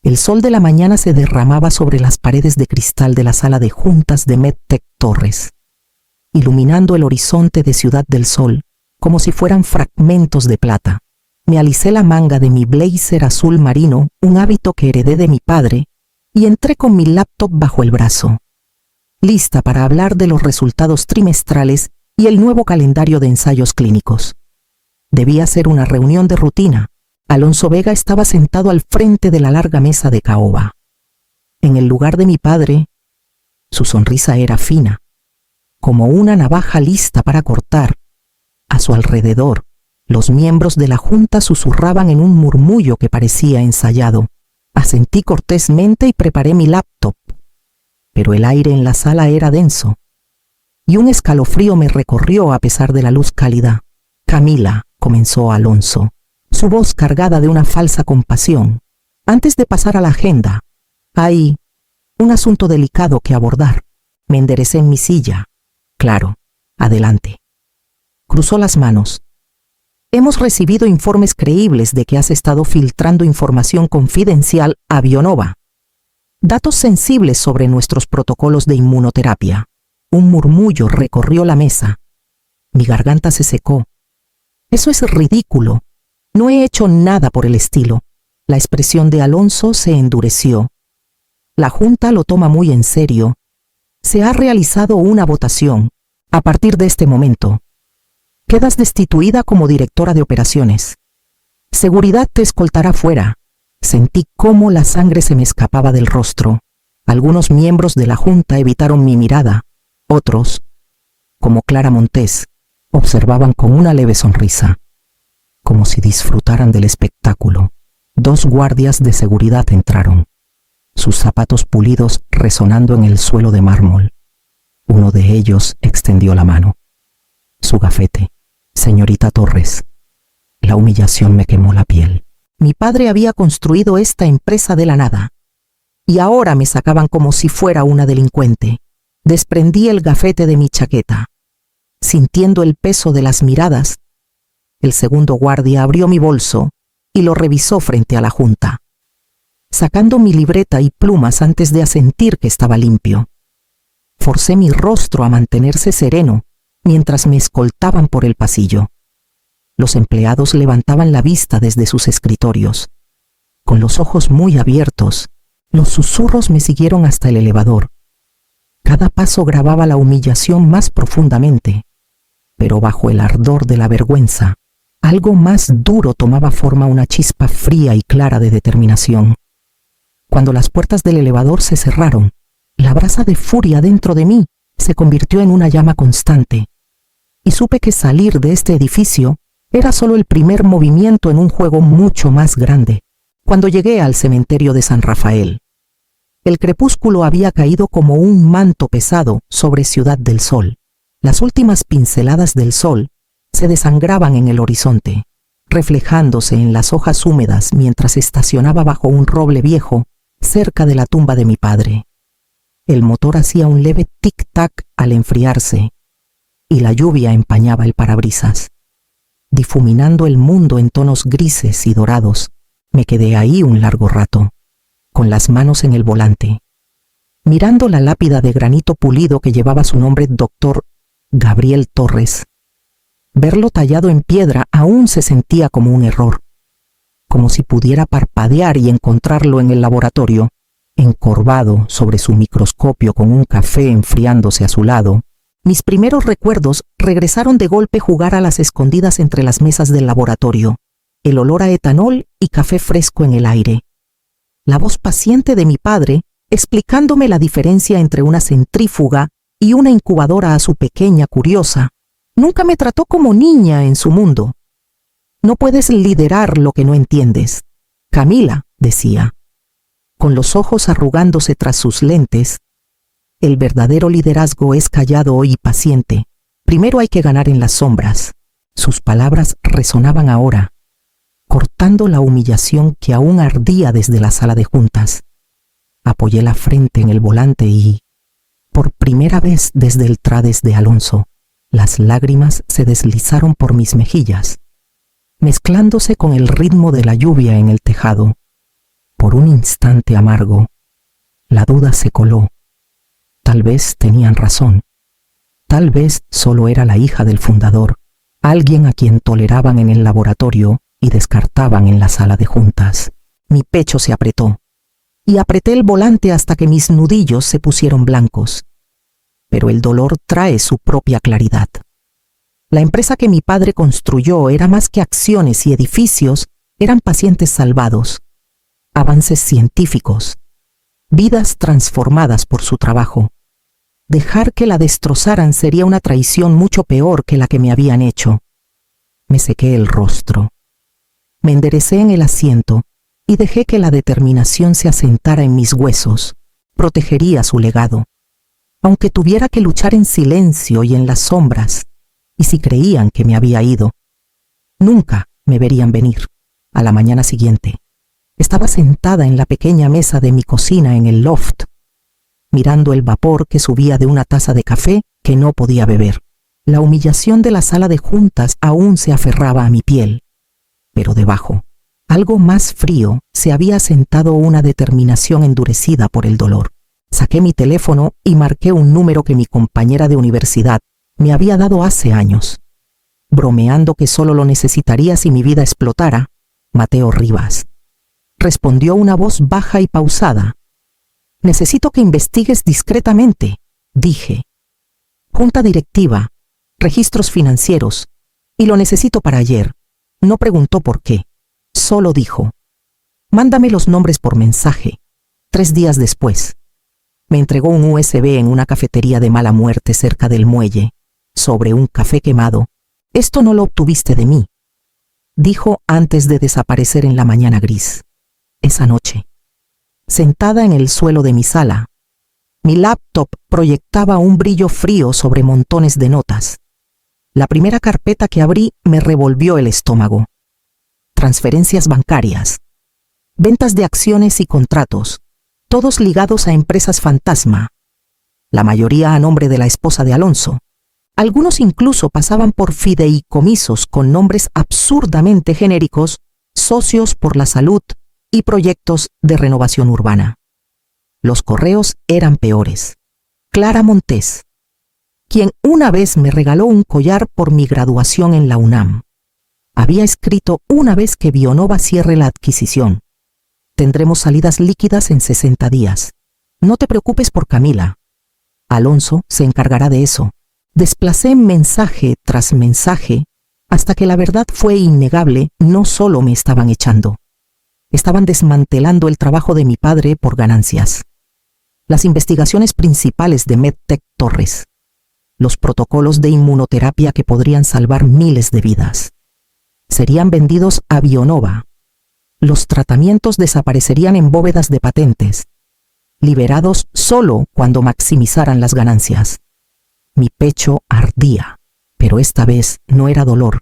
El sol de la mañana se derramaba sobre las paredes de cristal de la sala de juntas de Medtech Torres, iluminando el horizonte de Ciudad del Sol como si fueran fragmentos de plata. Me alicé la manga de mi blazer azul marino, un hábito que heredé de mi padre, y entré con mi laptop bajo el brazo, lista para hablar de los resultados trimestrales y el nuevo calendario de ensayos clínicos. Debía ser una reunión de rutina. Alonso Vega estaba sentado al frente de la larga mesa de caoba. En el lugar de mi padre, su sonrisa era fina, como una navaja lista para cortar. A su alrededor, los miembros de la junta susurraban en un murmullo que parecía ensayado. Asentí cortésmente y preparé mi laptop, pero el aire en la sala era denso, y un escalofrío me recorrió a pesar de la luz cálida. «Camila», comenzó Alonso, su voz cargada de una falsa compasión. «Antes de pasar a la agenda, hay un asunto delicado que abordar». Me enderecé en mi silla. «Claro, adelante». Cruzó las manos. «Hemos recibido informes creíbles de que has estado filtrando información confidencial a Bionova. Datos sensibles sobre nuestros protocolos de inmunoterapia». Un murmullo recorrió la mesa. Mi garganta se secó. «Eso es ridículo. No he hecho nada por el estilo». La expresión de Alonso se endureció. «La Junta lo toma muy en serio. Se ha realizado una votación. A partir de este momento, quedas destituida como directora de operaciones. Seguridad te escoltará fuera». Sentí cómo la sangre se me escapaba del rostro. Algunos miembros de la Junta evitaron mi mirada. Otros, como Clara Montés, observaban con una leve sonrisa, como si disfrutaran del espectáculo. 2 guardias de seguridad entraron, sus zapatos pulidos resonando en el suelo de mármol. Uno de ellos extendió la mano. «Su gafete, señorita Torres». La humillación me quemó la piel. Mi padre había construido esta empresa de la nada, y ahora me sacaban como si fuera una delincuente. Desprendí el gafete de mi chaqueta. Sintiendo el peso de las miradas, el segundo guardia abrió mi bolso y lo revisó frente a la Junta, sacando mi libreta y plumas antes de asentir que estaba limpio. Forcé mi rostro a mantenerse sereno mientras me escoltaban por el pasillo. Los empleados levantaban la vista desde sus escritorios. Con los ojos muy abiertos, los susurros me siguieron hasta el elevador. Cada paso grababa la humillación más profundamente, pero bajo el ardor de la vergüenza, algo más duro tomaba forma, una chispa fría y clara de determinación. Cuando las puertas del elevador se cerraron, la brasa de furia dentro de mí se convirtió en una llama constante, y supe que salir de este edificio era solo el primer movimiento en un juego mucho más grande. Cuando llegué al cementerio de San Rafael, el crepúsculo había caído como un manto pesado sobre Ciudad del Sol. Las últimas pinceladas del sol se desangraban en el horizonte, reflejándose en las hojas húmedas mientras estacionaba bajo un roble viejo cerca de la tumba de mi padre. El motor hacía un leve tic-tac al enfriarse, y la lluvia empañaba el parabrisas. Difuminando el mundo en tonos grises y dorados, me quedé ahí un largo rato, con las manos en el volante, mirando la lápida de granito pulido que llevaba su nombre, Dr. Gabriel Torres. Verlo tallado en piedra aún se sentía como un error, como si pudiera parpadear y encontrarlo en el laboratorio, encorvado sobre su microscopio con un café enfriándose a su lado. Mis primeros recuerdos regresaron de golpe, jugar a las escondidas entre las mesas del laboratorio, el olor a etanol y café fresco en el aire. La voz paciente de mi padre explicándome la diferencia entre una centrífuga y una incubadora a su pequeña curiosa. Nunca me trató como niña en su mundo. «No puedes liderar lo que no entiendes, Camila», decía, con los ojos arrugándose tras sus lentes. «El verdadero liderazgo es callado y paciente. Primero hay que ganar en las sombras». Sus palabras resonaban ahora, cortando la humillación que aún ardía desde la sala de juntas. Apoyé la frente en el volante y, por primera vez desde el Trades de Alonso, las lágrimas se deslizaron por mis mejillas, mezclándose con el ritmo de la lluvia en el tejado. Por un instante amargo, la duda se coló. Tal vez tenían razón. Tal vez solo era la hija del fundador, alguien a quien toleraban en el laboratorio y descartaban en la sala de juntas. Mi pecho se apretó, y apreté el volante hasta que mis nudillos se pusieron blancos. Pero el dolor trae su propia claridad. La empresa que mi padre construyó era más que acciones y edificios, eran pacientes salvados, avances científicos, vidas transformadas por su trabajo. Dejar que la destrozaran sería una traición mucho peor que la que me habían hecho. Me sequé el rostro. Me enderecé en el asiento y dejé que la determinación se asentara en mis huesos. Protegería su legado. Aunque tuviera que luchar en silencio y en las sombras, y si creían que me había ido, nunca me verían venir. A la mañana siguiente, estaba sentada en la pequeña mesa de mi cocina en el loft, mirando el vapor que subía de una taza de café que no podía beber. La humillación de la sala de juntas aún se aferraba a mi piel, pero debajo, algo más frío, se había sentado una determinación endurecida por el dolor. Saqué mi teléfono y marqué un número que mi compañera de universidad me había dado hace años. Bromeando que solo lo necesitaría si mi vida explotara, Mateo Rivas. Respondió una voz baja y pausada. «Necesito que investigues discretamente», dije. «Junta directiva, registros financieros, y lo necesito para ayer». No preguntó por qué, solo dijo: «Mándame los nombres por mensaje». 3 días después, me entregó un USB en una cafetería de mala muerte cerca del muelle, sobre un café quemado. «Esto no lo obtuviste de mí», dijo antes de desaparecer en la mañana gris. Esa noche, sentada en el suelo de mi sala, mi laptop proyectaba un brillo frío sobre montones de notas. La primera carpeta que abrí me revolvió el estómago. Transferencias bancarias, ventas de acciones y contratos, todos ligados a empresas fantasma, la mayoría a nombre de la esposa de Alonso. Algunos incluso pasaban por fideicomisos con nombres absurdamente genéricos, Socios por la Salud y Proyectos de Renovación Urbana. Los correos eran peores. Clara Montés, quien una vez me regaló un collar por mi graduación en la UNAM, había escrito una vez que Bionova cierre la adquisición. «Tendremos salidas líquidas en 60 días. No te preocupes por Camila. Alonso se encargará de eso». Desplacé mensaje tras mensaje hasta que la verdad fue innegable. No solo me estaban echando, estaban desmantelando el trabajo de mi padre por ganancias. Las investigaciones principales de MedTech Torres, los protocolos de inmunoterapia que podrían salvar miles de vidas, serían vendidos a Bionova. Los tratamientos desaparecerían en bóvedas de patentes, liberados solo cuando maximizaran las ganancias. Mi pecho ardía, pero esta vez no era dolor,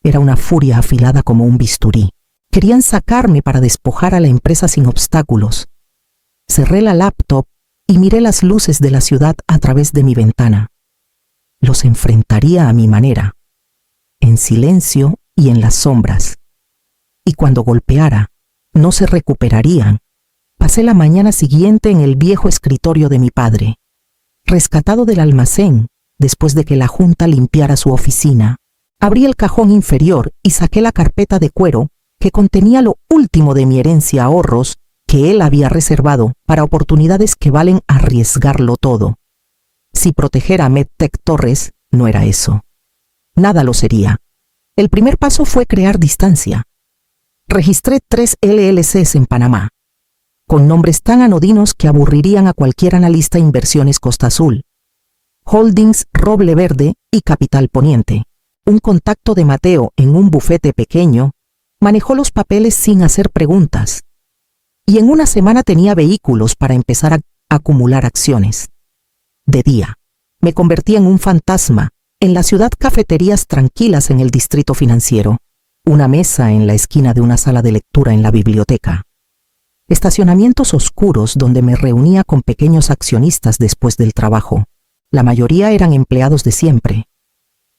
era una furia afilada como un bisturí. Querían sacarme para despojar a la empresa sin obstáculos. Cerré la laptop y miré las luces de la ciudad a través de mi ventana. Los enfrentaría a mi manera, en silencio y en las sombras. Y cuando golpeara, no se recuperarían. Pasé la mañana siguiente en el viejo escritorio de mi padre, rescatado del almacén después de que la junta limpiara su oficina. Abrí el cajón inferior y saqué la carpeta de cuero que contenía lo último de mi herencia, ahorros que él había reservado para oportunidades que valen arriesgarlo todo. Si proteger a MedTech Torres no era eso, nada lo sería. El primer paso fue crear distancia. Registré 3 LLCs en Panamá, con nombres tan anodinos que aburrirían a cualquier analista. Inversiones Costa Azul, Holdings Roble Verde y Capital Poniente. Un contacto de Mateo en un bufete pequeño manejó los papeles sin hacer preguntas, y en una semana tenía vehículos para empezar a acumular acciones. De día, me convertí en un fantasma en la ciudad. Cafeterías tranquilas en el distrito financiero, una mesa en la esquina de una sala de lectura en la biblioteca, estacionamientos oscuros donde me reunía con pequeños accionistas después del trabajo. La mayoría eran empleados de siempre,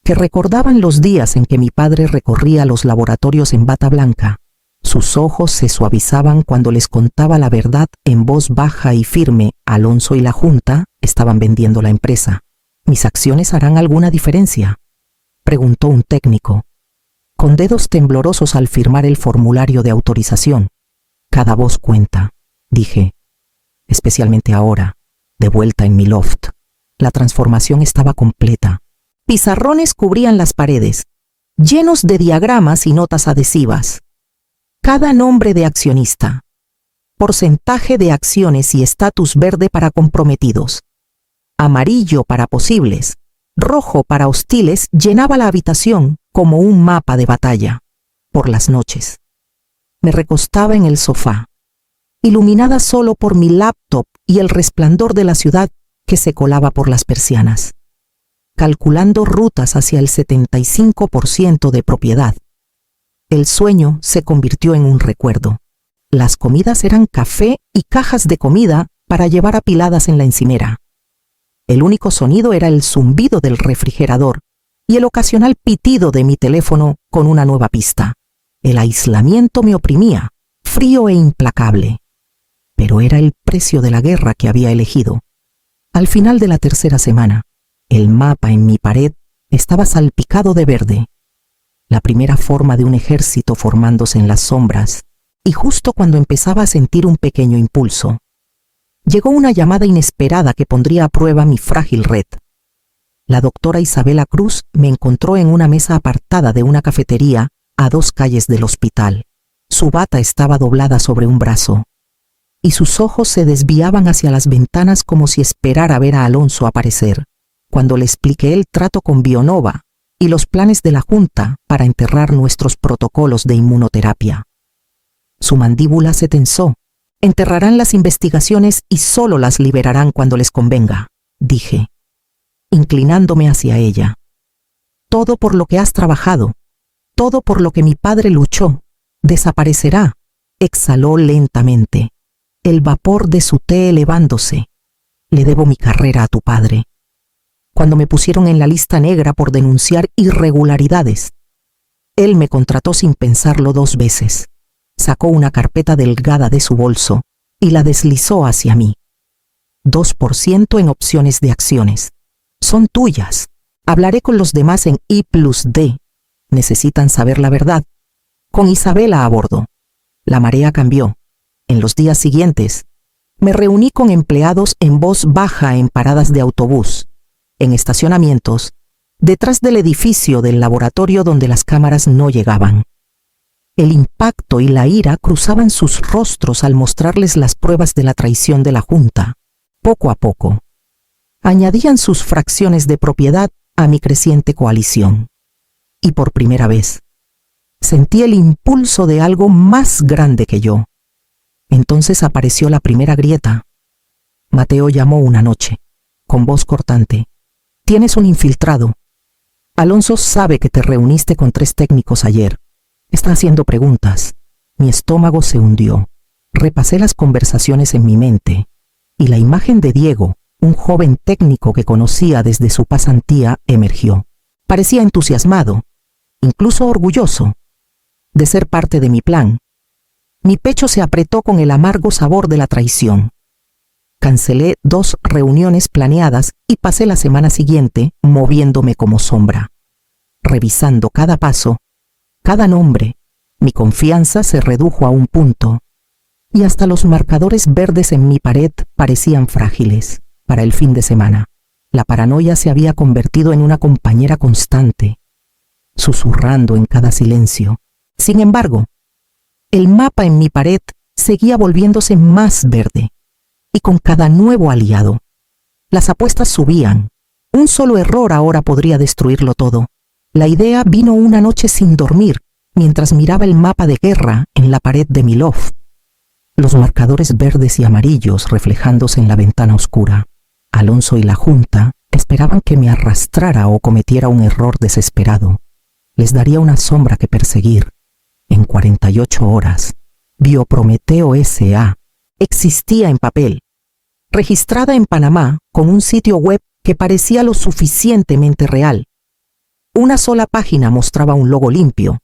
que recordaban los días en que mi padre recorría los laboratorios en bata blanca, Sus ojos se suavizaban cuando les contaba la verdad en voz baja y firme. Alonso y la Junta estaban vendiendo la empresa. ¿Mis acciones harán alguna diferencia?, preguntó un técnico, con dedos temblorosos al firmar el formulario de autorización. Cada voz cuenta, dije, especialmente ahora, de vuelta en mi loft. La transformación estaba completa. Pizarrones cubrían las paredes, llenos de diagramas y notas adhesivas. Cada nombre de accionista, porcentaje de acciones y estatus verde para comprometidos, amarillo para posibles, rojo para hostiles, llenaba la habitación como un mapa de batalla. Por las noches, me recostaba en el sofá, iluminada solo por mi laptop y el resplandor de la ciudad que se colaba por las persianas, calculando rutas hacia el 75% de propiedad. El sueño se convirtió en un recuerdo. Las comidas eran café y cajas de comida para llevar apiladas en la encimera. El único sonido era el zumbido del refrigerador y el ocasional pitido de mi teléfono con una nueva pista. El aislamiento me oprimía, frío e implacable. Pero era el precio de la guerra que había elegido. Al final de la tercera semana, el mapa en mi pared estaba salpicado de verde. La primera forma de un ejército formándose en las sombras, y justo cuando empezaba a sentir un pequeño impulso, llegó una llamada inesperada que pondría a prueba mi frágil red. La doctora Isabela Cruz me encontró en una mesa apartada de una cafetería a 2 calles del hospital. Su bata estaba doblada sobre un brazo, y sus ojos se desviaban hacia las ventanas como si esperara ver a Alonso aparecer. Cuando le expliqué el trato con Bionova y los planes de la Junta para enterrar nuestros protocolos de inmunoterapia, su mandíbula se tensó. Enterrarán las investigaciones y solo las liberarán cuando les convenga, dije, inclinándome hacia ella. Todo por lo que has trabajado, todo por lo que mi padre luchó, desaparecerá, exhaló lentamente, el vapor de su té elevándose. Le debo mi carrera a tu padre. Cuando me pusieron en la lista negra por denunciar irregularidades, él me contrató sin pensarlo 2 veces. Sacó una carpeta delgada de su bolso y la deslizó hacia mí. 2% en opciones de acciones. Son tuyas. Hablaré con los demás en I+D. Necesitan saber la verdad. Con Isabela a bordo. La marea cambió. En los días siguientes, me reuní con empleados en voz baja en paradas de autobús, en estacionamientos, detrás del edificio del laboratorio donde las cámaras no llegaban. El impacto y la ira cruzaban sus rostros al mostrarles las pruebas de la traición de la Junta. Poco a poco, añadían sus fracciones de propiedad a mi creciente coalición. Y por primera vez, sentí el impulso de algo más grande que yo. Entonces apareció la primera grieta. Mateo llamó una noche, con voz cortante. Tienes un infiltrado. Alonso sabe que te reuniste con 3 técnicos ayer. Está haciendo preguntas. Mi estómago se hundió. Repasé las conversaciones en mi mente, y la imagen de Diego, un joven técnico que conocía desde su pasantía, emergió. Parecía entusiasmado, incluso orgulloso, de ser parte de mi plan. Mi pecho se apretó con el amargo sabor de la traición. Cancelé 2 reuniones planeadas y pasé la semana siguiente moviéndome como sombra, revisando cada paso, cada nombre. Mi confianza se redujo a un punto, y hasta los marcadores verdes en mi pared parecían frágiles. Para el fin de semana, la paranoia se había convertido en una compañera constante, susurrando en cada silencio. Sin embargo, el mapa en mi pared seguía volviéndose más verde, y con cada nuevo aliado, las apuestas subían. Un solo error ahora podría destruirlo todo. La idea vino una noche sin dormir, mientras miraba el mapa de guerra en la pared de mi loft. Los marcadores verdes y amarillos reflejándose en la ventana oscura. Alonso y la Junta esperaban que me arrastrara o cometiera un error desesperado. Les daría una sombra que perseguir. En 48 horas, Bioprometeo S.A. existía en papel, registrada en Panamá con un sitio web que parecía lo suficientemente real. Una sola página mostraba un logo limpio,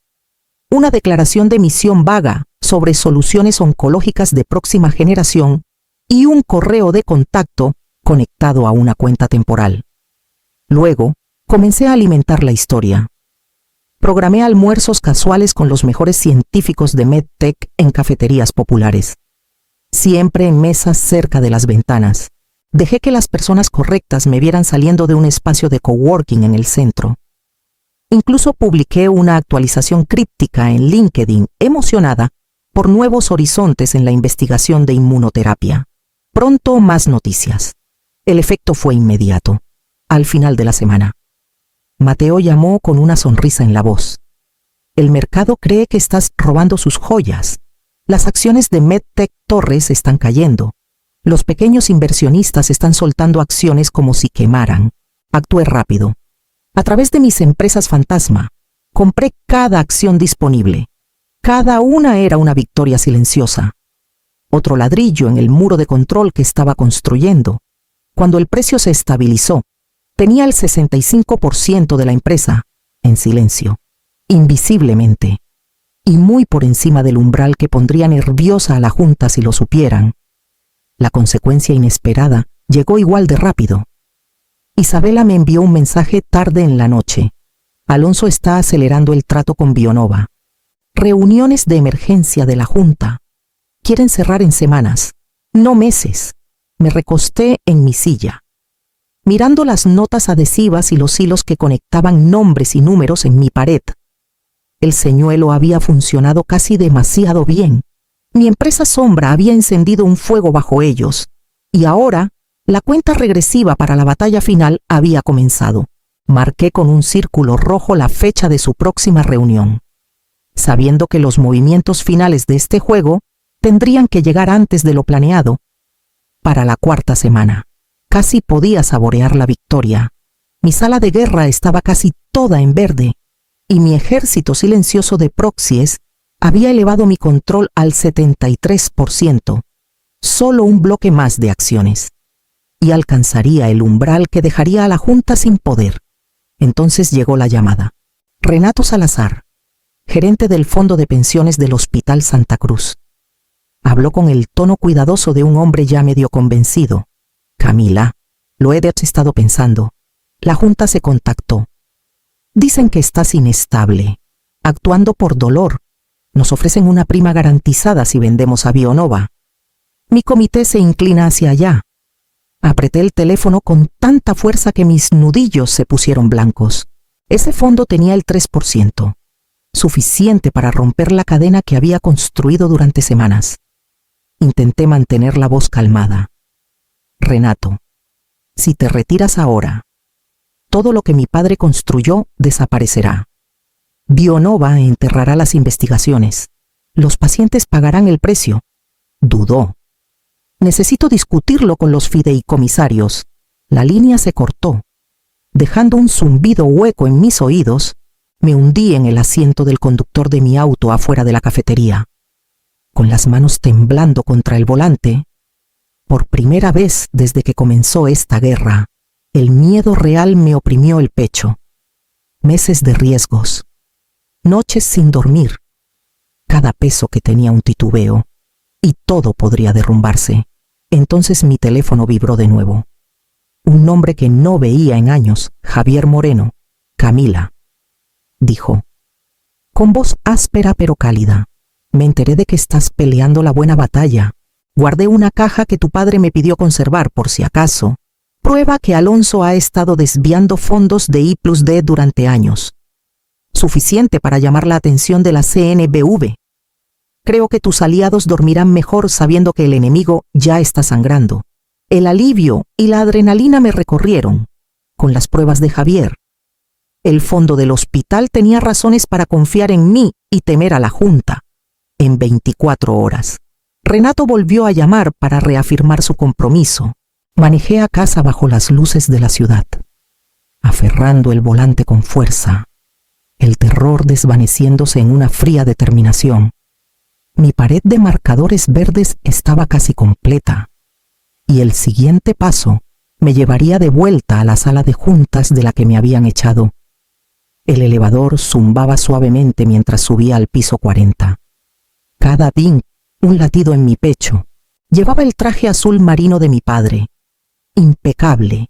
una declaración de misión vaga sobre soluciones oncológicas de próxima generación y un correo de contacto conectado a una cuenta temporal. Luego, comencé a alimentar la historia. Programé almuerzos casuales con los mejores científicos de MedTech en cafeterías populares. Siempre en mesas cerca de las ventanas. Dejé que las personas correctas me vieran saliendo de un espacio de coworking en el centro. Incluso publiqué una actualización críptica en LinkedIn, emocionada por nuevos horizontes en la investigación de inmunoterapia. Pronto más noticias. El efecto fue inmediato. Al final de la semana, Mateo llamó con una sonrisa en la voz. El mercado cree que estás robando sus joyas. Las acciones de MedTech Torres están cayendo. Los pequeños inversionistas están soltando acciones como si quemaran. Actué rápido. A través de mis empresas fantasma, compré cada acción disponible. Cada una era una victoria silenciosa. Otro ladrillo en el muro de control que estaba construyendo. Cuando el precio se estabilizó, tenía el 65% de la empresa en silencio, invisiblemente, y muy por encima del umbral que pondría nerviosa a la junta si lo supieran. La consecuencia inesperada llegó igual de rápido. Isabela me envió un mensaje tarde en la noche. Alonso está acelerando el trato con Bionova. Reuniones de emergencia de la junta. Quieren cerrar en semanas, no meses. Me recosté en mi silla, mirando las notas adhesivas y los hilos que conectaban nombres y números en mi pared. El señuelo había funcionado casi demasiado bien. Mi empresa sombra había encendido un fuego bajo ellos, y ahora la cuenta regresiva para la batalla final había comenzado. Marqué con un círculo rojo la fecha de su próxima reunión, sabiendo que los movimientos finales de este juego tendrían que llegar antes de lo planeado. Para la cuarta semana, casi podía saborear la victoria. Mi sala de guerra estaba casi toda en verde, y mi ejército silencioso de proxies había elevado mi control al 73%. Solo un bloque más de acciones, y alcanzaría el umbral que dejaría a la junta sin poder. Entonces llegó la llamada. Renato Salazar, gerente del fondo de pensiones del Hospital Santa Cruz. Habló con el tono cuidadoso de un hombre ya medio convencido. Camila, lo he estado pensando. La junta se contactó. Dicen que estás inestable, actuando por dolor. Nos ofrecen una prima garantizada si vendemos a Bionova. Mi comité se inclina hacia allá. Apreté el teléfono con tanta fuerza que mis nudillos se pusieron blancos. Ese fondo tenía el 3%, suficiente para romper la cadena que había construido durante semanas. Intenté mantener la voz calmada. Renato, si te retiras ahora, todo lo que mi padre construyó desaparecerá. Bionova enterrará las investigaciones. Los pacientes pagarán el precio. Dudó. Necesito discutirlo con los fideicomisarios. La línea se cortó. Dejando un zumbido hueco en mis oídos, me hundí en el asiento del conductor de mi auto afuera de la cafetería. Con las manos temblando contra el volante, por primera vez desde que comenzó esta guerra, el miedo real me oprimió el pecho. Meses de riesgos, noches sin dormir, cada peso que tenía un titubeo, y todo podría derrumbarse. Entonces mi teléfono vibró de nuevo. Un nombre que no veía en años, Javier Moreno. Camila, dijo, con voz áspera pero cálida. Me enteré de que estás peleando la buena batalla. Guardé una caja que tu padre me pidió conservar por si acaso. Prueba que Alonso ha estado desviando fondos de I+D durante años. Suficiente para llamar la atención de la CNBV. Creo que tus aliados dormirán mejor sabiendo que el enemigo ya está sangrando. El alivio y la adrenalina me recorrieron, con las pruebas de Javier. El fondo del hospital tenía razones para confiar en mí y temer a la junta. En 24 horas, Renato volvió a llamar para reafirmar su compromiso. Manejé a casa bajo las luces de la ciudad, aferrando el volante con fuerza, el terror desvaneciéndose en una fría determinación. Mi pared de marcadores verdes estaba casi completa, y el siguiente paso me llevaría de vuelta a la sala de juntas de la que me habían echado. El elevador zumbaba suavemente mientras subía al piso 40. Cada ding, un latido en mi pecho. Llevaba el traje azul marino de mi padre, impecable,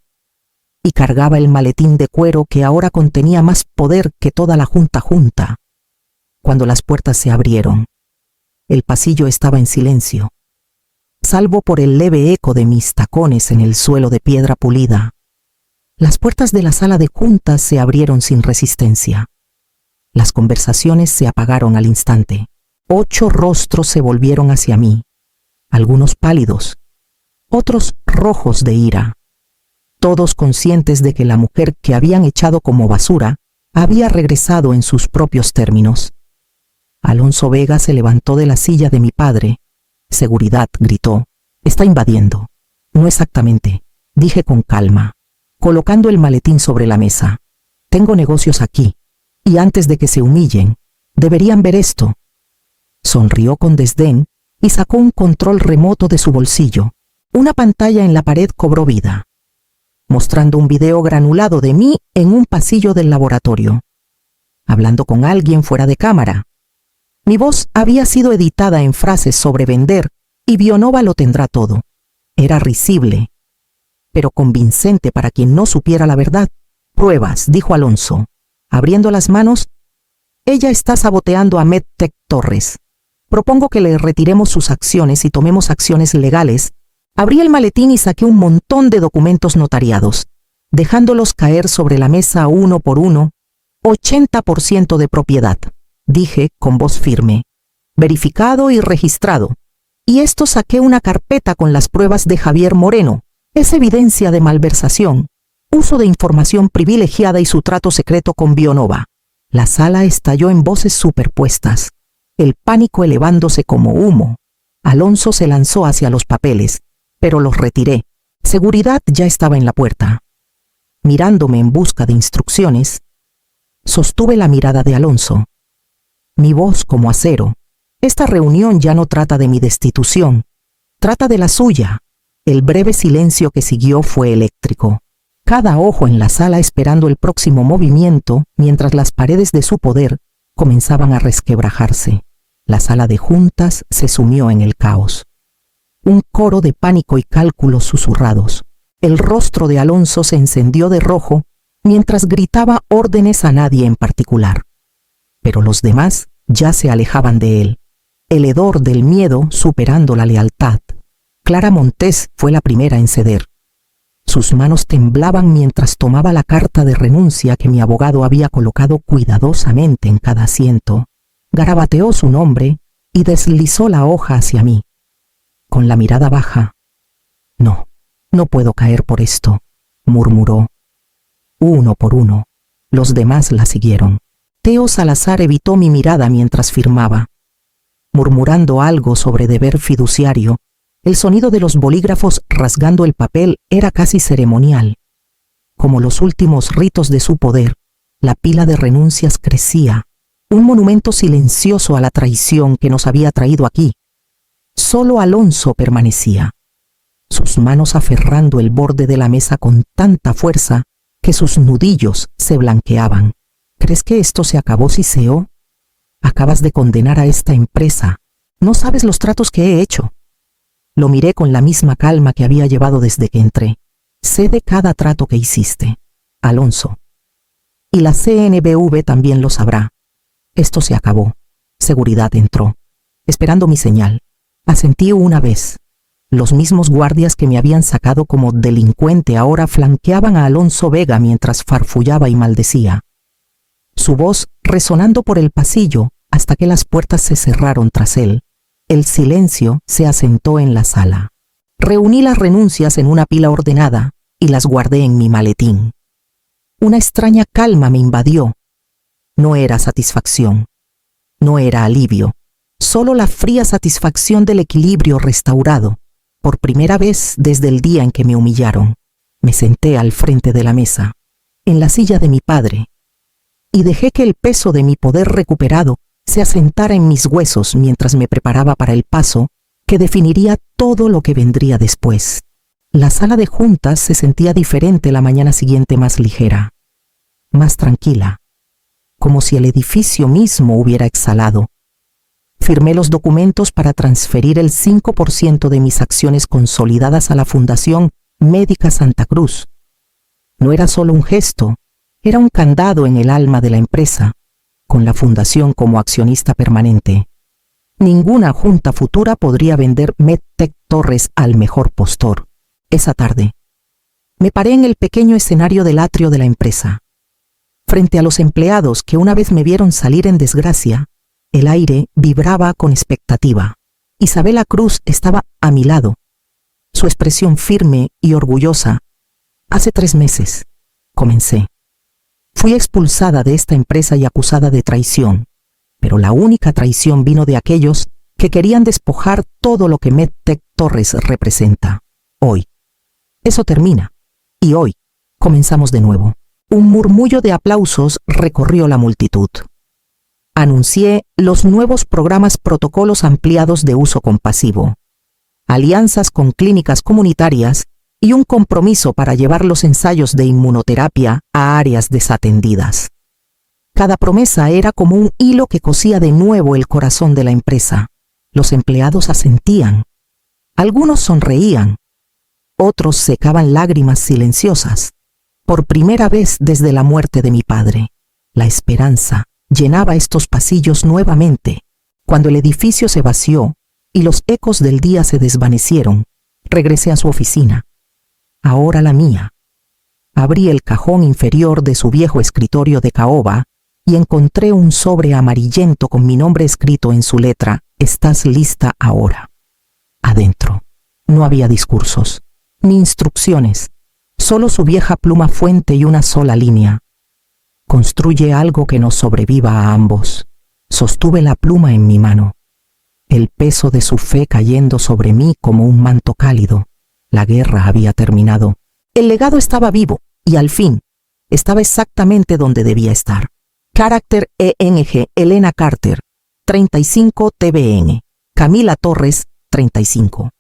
y cargaba el maletín de cuero que ahora contenía más poder que toda la junta. Cuando las puertas se abrieron, el pasillo estaba en silencio, salvo por el leve eco de mis tacones en el suelo de piedra pulida. Las puertas de la sala de juntas se abrieron sin resistencia. Las conversaciones se apagaron al instante. 8 rostros se volvieron hacia mí, algunos pálidos, otros rojos de ira, todos conscientes de que la mujer que habían echado como basura había regresado en sus propios términos. Alonso Vega se levantó de la silla de mi padre. «Seguridad», gritó. «Está invadiendo». «No exactamente», dije con calma, colocando el maletín sobre la mesa. «Tengo negocios aquí, y antes de que se humillen, deberían ver esto». Sonrió con desdén y sacó un control remoto de su bolsillo. Una pantalla en la pared cobró vida, mostrando un video granulado de mí en un pasillo del laboratorio, hablando con alguien fuera de cámara. Mi voz había sido editada en frases sobre vender y Bionova lo tendrá todo. Era risible, pero convincente para quien no supiera la verdad. «Pruebas», dijo Alonso, abriendo las manos. «Ella está saboteando a MedTech Torres. Propongo que le retiremos sus acciones y tomemos acciones legales». Abrí el maletín y saqué un montón de documentos notariados, dejándolos caer sobre la mesa uno por uno. 80% de propiedad, dije con voz firme, verificado y registrado. Y esto saqué una carpeta con las pruebas de Javier Moreno. Es evidencia de malversación, uso de información privilegiada y su trato secreto con Bionova. La sala estalló en voces superpuestas, el pánico elevándose como humo. Alonso se lanzó hacia los papeles, pero los retiré. Seguridad ya estaba en la puerta. Mirándome en busca de instrucciones, sostuve la mirada de Alonso. Mi voz como acero. «Esta reunión ya no trata de mi destitución, trata de la suya». El breve silencio que siguió fue eléctrico. Cada ojo en la sala esperando el próximo movimiento, mientras las paredes de su poder comenzaban a resquebrajarse. La sala de juntas se sumió en el caos. Un coro de pánico y cálculos susurrados. El rostro de Alonso se encendió de rojo mientras gritaba órdenes a nadie en particular. Pero los demás ya se alejaban de él. El hedor del miedo superando la lealtad. Clara Montés fue la primera en ceder. Sus manos temblaban mientras tomaba la carta de renuncia que mi abogado había colocado cuidadosamente en cada asiento. Garabateó su nombre y deslizó la hoja hacia mí. Con la mirada baja. «No, no puedo caer por esto», murmuró. Uno por uno, los demás la siguieron. Teo Salazar evitó mi mirada mientras firmaba, murmurando algo sobre deber fiduciario. El sonido de los bolígrafos rasgando el papel era casi ceremonial. Como los últimos ritos de su poder, la pila de renuncias crecía, un monumento silencioso a la traición que nos había traído aquí. Solo Alonso permanecía, sus manos aferrando el borde de la mesa con tanta fuerza que sus nudillos se blanqueaban. «¿Crees que esto se acabó, Siseo? Acabas de condenar a esta empresa. No sabes los tratos que he hecho». Lo miré con la misma calma que había llevado desde que entré. «Sé de cada trato que hiciste, Alonso. Y la CNBV también lo sabrá. Esto se acabó». Seguridad entró, esperando mi señal. Asentí una vez. Los mismos guardias que me habían sacado como delincuente ahora flanqueaban a Alonso Vega mientras farfullaba y maldecía. Su voz resonando por el pasillo hasta que las puertas se cerraron tras él. El silencio se asentó en la sala. Reuní las renuncias en una pila ordenada y las guardé en mi maletín. Una extraña calma me invadió. No era satisfacción, no era alivio, solo la fría satisfacción del equilibrio restaurado. Por primera vez desde el día en que me humillaron, me senté al frente de la mesa, en la silla de mi padre, y dejé que el peso de mi poder recuperado se asentara en mis huesos mientras me preparaba para el paso que definiría todo lo que vendría después. La sala de juntas se sentía diferente la mañana siguiente, más ligera, más tranquila. como si el edificio mismo hubiera exhalado. Firmé los documentos para transferir el 5% de mis acciones consolidadas a la Fundación Médica Santa Cruz. No era solo un gesto, era un candado en el alma de la empresa, con la fundación como accionista permanente. Ninguna junta futura podría vender Medtech Torres al mejor postor. Esa tarde, me paré en el pequeño escenario del atrio de la empresa. Frente a los empleados que una vez me vieron salir en desgracia, el aire vibraba con expectativa. Isabela Cruz estaba a mi lado, su expresión firme y orgullosa. Hace 3 meses, comencé. Fui expulsada de esta empresa y acusada de traición, pero la única traición vino de aquellos que querían despojar todo lo que Medtech Torres representa. Hoy, eso termina, y hoy comenzamos de nuevo. Un murmullo de aplausos recorrió la multitud. Anuncié los nuevos programas protocolos ampliados de uso compasivo, alianzas con clínicas comunitarias y un compromiso para llevar los ensayos de inmunoterapia a áreas desatendidas. Cada promesa era como un hilo que cosía de nuevo el corazón de la empresa. Los empleados asentían. Algunos sonreían. Otros secaban lágrimas silenciosas. Por primera vez desde la muerte de mi padre, la esperanza llenaba estos pasillos nuevamente. Cuando el edificio se vació y los ecos del día se desvanecieron, regresé a su oficina. Ahora la mía. Abrí el cajón inferior de su viejo escritorio de caoba y encontré un sobre amarillento con mi nombre escrito en su letra: «Estás lista ahora». Adentro no había discursos, ni instrucciones, solo su vieja pluma fuente y una sola línea. «Construye algo que nos sobreviva a ambos». Sostuve la pluma en mi mano, el peso de su fe cayendo sobre mí como un manto cálido. La guerra había terminado. El legado estaba vivo y al fin estaba exactamente donde debía estar. Carácter ENG Elena Carter, 35 TVN. Camila Torres, 35.